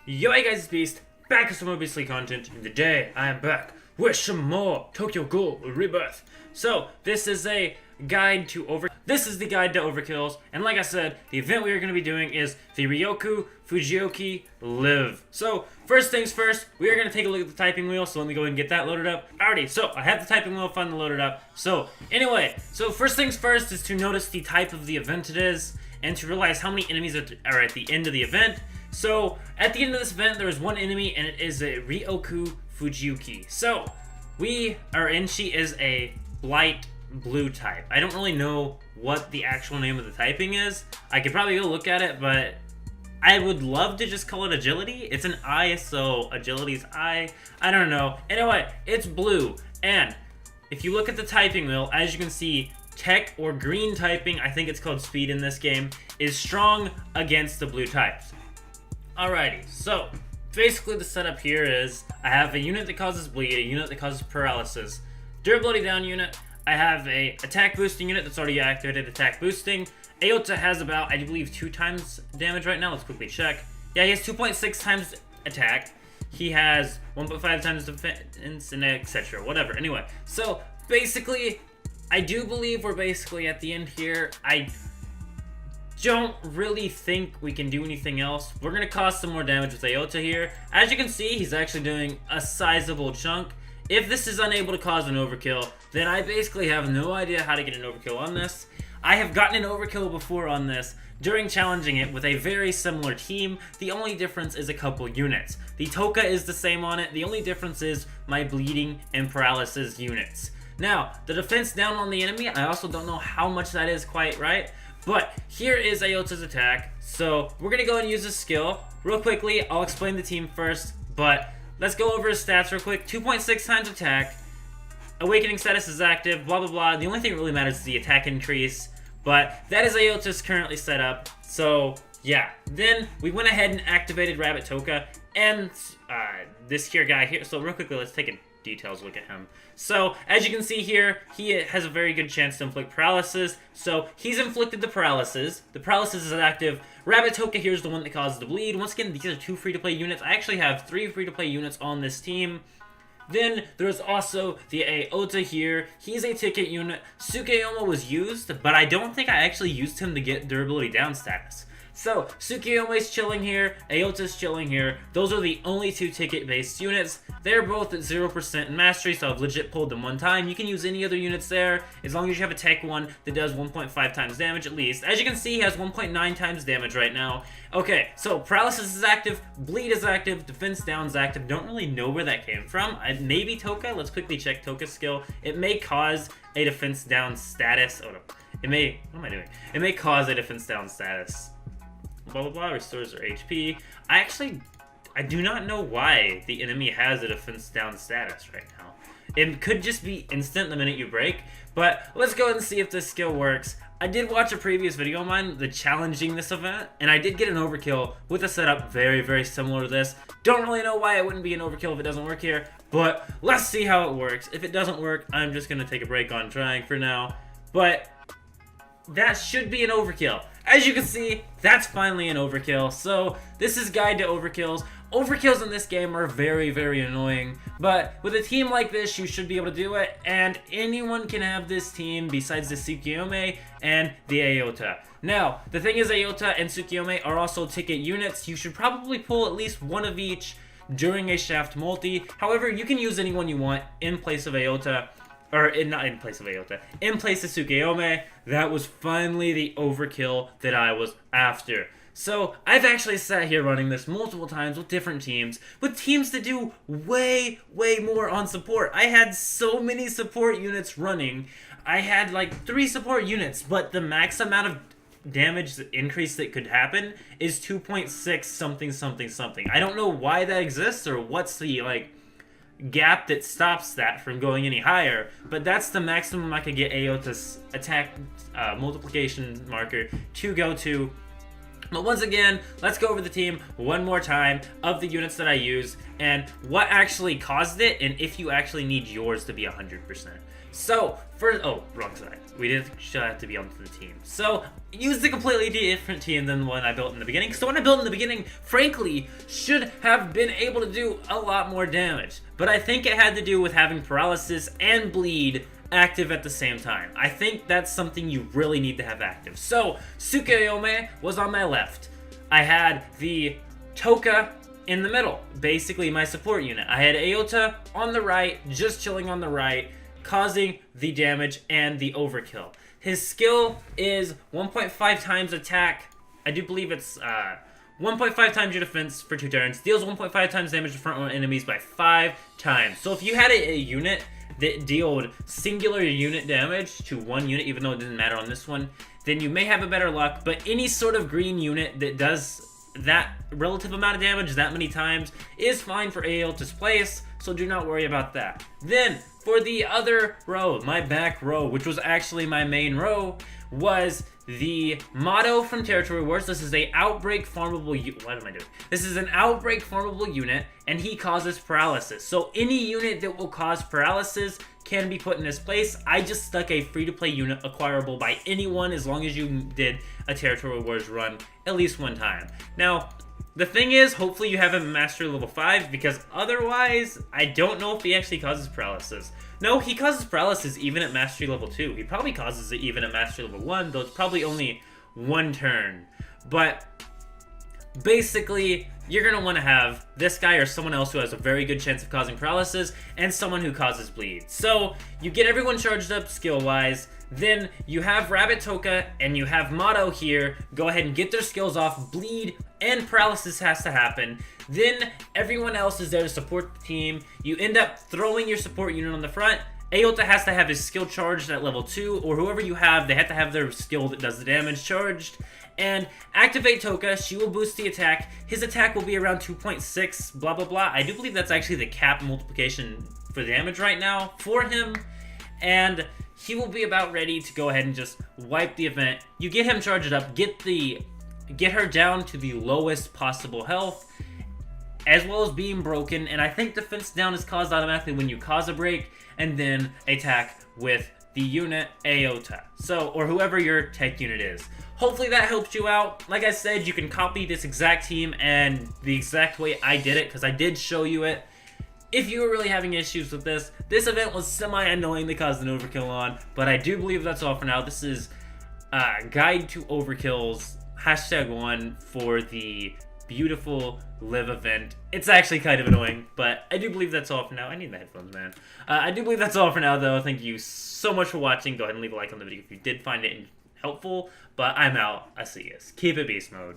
Yo, hey guys, it's Beast, back with some more Beastly content, and today I am back with some more Tokyo Ghoul Rebirth. So, this is the guide to Overkillz, and like I said, the event we are going to be doing is the Ryoku Fujioki Live. So, first things first, we are going to take a look at the typing wheel, so let me go ahead and get that loaded up. Alrighty, so I have the typing wheel finally loaded up. So, anyway, first things first is to notice the type of the event it is, and to realize how many enemies are at the end of the event. So, at the end of this event, there is one enemy, and it is a Ryoku Fujioki. So, she is a light blue type. I don't really know what the actual name of the typing is. I could probably go look at it, but I would love to just call it agility. It's an I, so agility's I. I don't know. Anyway, it's blue, and if you look at the typing wheel, as you can see, tech or green typing, I think it's called speed in this game, is strong against the blue types. Alrighty, so basically the setup here is I have a unit that causes bleed, a unit that causes paralysis, durability down unit. I have a attack boosting unit that's already activated attack boosting. Aota has about, I believe, 2 times damage right now. Let's quickly check. Yeah, he has 2.6 times attack. He has 1.5 times defense and etc. Whatever. Anyway, so basically, I do believe we're basically at the end here. I don't really think we can do anything else. We're gonna cause some more damage with Aota here. As you can see, he's actually doing a sizable chunk. If this is unable to cause an overkill, then I basically have no idea how to get an overkill on this. I have gotten an overkill before on this during challenging it with a very similar team. The only difference is a couple units. The Toka is the same on it. The only difference is my bleeding and paralysis units. Now, the defense down on the enemy, I also don't know how much that is quite right. But here is Aota's attack. So we're going to go ahead and use this skill. Real quickly, I'll explain the team first. But let's go over his stats real quick. 2.6 times attack. Awakening status is active. Blah, blah, blah. The only thing that really matters is the attack increase. But that is Aota's currently set up. So yeah. Then we went ahead and activated Rabbit Toka. And this here guy here. So real quickly, let's take a details look at him. So as you can see here, he has a very good chance to inflict paralysis. So he's inflicted the paralysis. The paralysis is active. Rabbit Toka here is the one that causes the bleed. Once again, these are 2 free-to-play units. I actually have 3 free-to-play units on this team. Then there's also the Aota here. He's a ticket unit. Tsukuyomi was used, but I don't think I actually used him to get durability down status. So, Tsukuyomi's chilling here, Aota's chilling here. Those are the only 2 ticket-based units. They're both at 0% in mastery, so I've legit pulled them one time. You can use any other units there, as long as you have a tech one that does 1.5 times damage at least. As you can see, he has 1.9 times damage right now. Okay, so paralysis is active, bleed is active, defense down is active. Don't really know where that came from. Maybe Toka? Let's quickly check Toka's skill. It may cause a defense down status. Oh no. What am I doing? It may cause a defense down status. Blah blah blah, restores their HP. I do not know why the enemy has a defense down status right now. It could just be instant the minute you break, but let's go ahead and see if this skill works. I did watch a previous video of mine, the challenging this event, and I did get an overkill with a setup very, very similar to this. Don't really know why it wouldn't be an overkill if it doesn't work here, but let's see how it works. If it doesn't work, I'm just gonna take a break on trying for now, but that should be an overkill. As you can see, that's finally an overkill. So this is Guide to Overkillz. Overkills in this game are very, very annoying, but with a team like this, you should be able to do it, and anyone can have this team besides the Tsukuyomi and the Aota. Now, the thing is, Aota and Tsukuyomi are also ticket units. You should probably pull at least one of each during a shaft multi. However, you can use anyone you want in place of Aota. Not in place of Aota, in place of Tsukuyomi. That was finally the overkill that I was after. So, I've actually sat here running this multiple times with different teams, with teams that do way, way more on support. I had so many support units running. I had like 3 support units, but the max amount of damage increase that could happen is 2.6 something something something. I don't know why that exists or what's the gap that stops that from going any higher, but that's the maximum I could get Aota's attack multiplication marker to go to But once again, let's go over the team one more time of the units that I use and what actually caused it, and if you actually need yours to be 100%. So, wrong side. We did have to be onto the team. So, used a completely different team than the one I built in the beginning. Because the one I built in the beginning, frankly, should have been able to do a lot more damage. But I think it had to do with having paralysis and bleed active at the same time. I think that's something you really need to have active. So, Tsukuyomi was on my left. I had the Toka in the middle, basically my support unit. I had Aota on the right, just chilling on the right, causing the damage and the overkill. His skill is 1.5 times attack. I do believe it's 1.5 times your defense for 2 turns. Deals 1.5 times damage to front enemies by 5 times. So if you had a unit that dealt singular unit damage to one unit, even though it didn't matter on this one, then you may have a better luck. But any sort of green unit that does that relative amount of damage that many times is fine for Aota's place, so do not worry about that. Then, for the other row, my back row, which was actually my main row, was the motto from Territory Wars. This is a outbreak farmable what am I doing? This is an outbreak farmable unit, and he causes paralysis. So any unit that will cause paralysis can be put in his place. I just stuck a free-to-play unit acquirable by anyone as long as you did a Territory Wars run at least one time. Now, the thing is, hopefully you have him at Mastery level 5, because otherwise, I don't know if he actually causes paralysis. No, he causes paralysis even at Mastery level 2. He probably causes it even at Mastery level 1, though it's probably only one turn. But basically, you're going to want to have this guy or someone else who has a very good chance of causing paralysis, and someone who causes bleed. So, you get everyone charged up skill-wise. Then you have Rabbit Toka and you have Motto here. Go ahead and get their skills off. Bleed and paralysis has to happen. Then everyone else is there to support the team. You end up throwing your support unit on the front. Aota has to have his skill charged at level 2, or whoever you have, they have to have their skill that does the damage charged. And activate Toka, she will boost the attack. His attack will be around 2.6, blah blah blah. I do believe that's actually the cap multiplication for damage right now for him. And he will be about ready to go ahead and just wipe the event. You get him charged up, get her down to the lowest possible health, as well as being broken. And I think defense down is caused automatically when you cause a break, and then attack with the unit Aota. So, or whoever your tech unit is. Hopefully that helps you out. Like I said, you can copy this exact team and the exact way I did it, because I did show you it. If you were really having issues with this event was semi-annoying to cause an overkill on, but I do believe that's all for now. This is Guide to Overkillz, #1 for the beautiful live event. It's actually kind of annoying, but I do believe that's all for now. I need the headphones, man. I do believe that's all for now, though. Thank you so much for watching. Go ahead and leave a like on the video if you did find it helpful, but I'm out. I see you guys. Keep it beast mode.